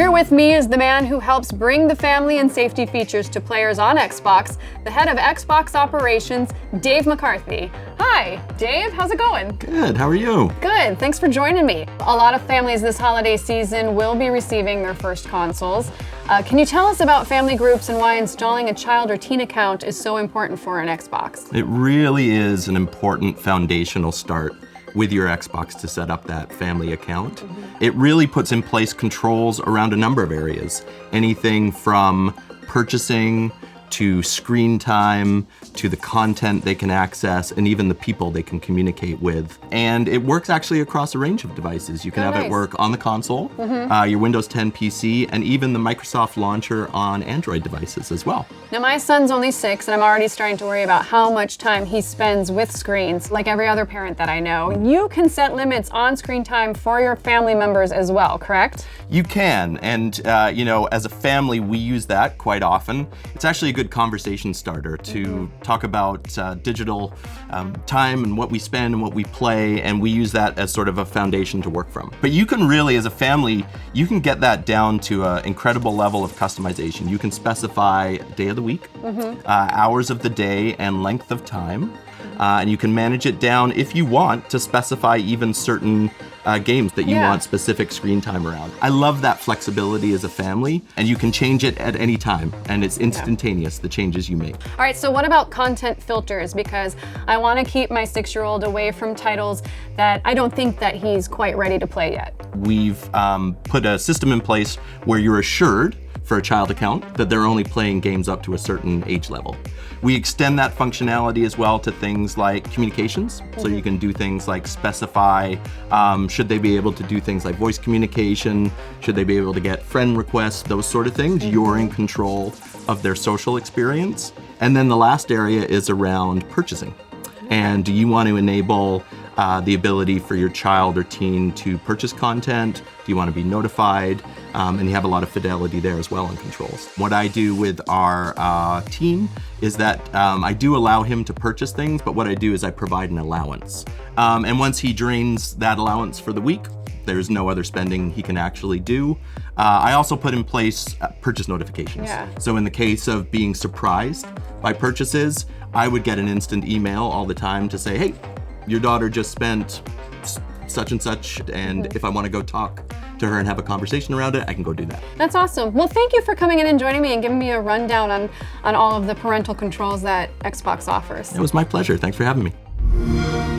Here with me is the man who helps bring the family and safety features to players on Xbox, the head of Xbox operations, Dave McCarthy. Hi, Dave, how's it going? Good, how are you? Good, thanks for joining me. A lot of families this holiday season will be receiving their first consoles. Can you tell us about family groups and why installing a child or teen account is so important for an Xbox? It really is an important foundational start with your Xbox to set up that family account. It really puts in place controls around a number of areas. Anything from purchasing to screen time, to the content they can access, and even the people they can communicate with. And it works actually across a range of devices. You can have it work on the console, your Windows 10 PC, and even the Microsoft launcher on Android devices as well. Now my son's only 6 and I'm already starting to worry about how much time he spends with screens, like every other parent that I know. You can set limits on screen time for your family members as well, correct? You can, and as a family, we use that quite often. It's actually a good conversation starter to talk about digital time and what we spend and what we play, and we use that as sort of a foundation to work from. But you can really, as a family, you can get that down to an incredible level of customization. You can specify day of the week, hours of the day, and length of time. And you can manage it down if you want to specify even certain games that you want specific screen time around. I love that flexibility as a family, and you can change it at any time, and it's instantaneous, the changes you make. All right, so what about content filters? Because I want to keep my 6-year-old away from titles that I don't think that he's quite ready to play yet. We've put a system in place where you're assured for a child account that they're only playing games up to a certain age level. We extend that functionality as well to things like communications. So you can do things like specify, should they be able to do things like voice communication, should they be able to get friend requests, those sort of things. You're in control of their social experience. And then the last area is around purchasing. And do you want to enable the ability for your child or teen to purchase content? Do you want to be notified? And you have a lot of fidelity there as well in controls. What I do with our teen is that I do allow him to purchase things, but what I do is I provide an allowance. And once he drains that allowance for the week, there's no other spending he can actually do. I also put in place purchase notifications. So in the case of being surprised by purchases, I would get an instant email all the time to say, hey, your daughter just spent such and such, and if I want to go talk to her and have a conversation around it, I can go do that. That's awesome. Well, thank you for coming in and joining me and giving me a rundown on all of the parental controls that Xbox offers. It was my pleasure. Thanks for having me.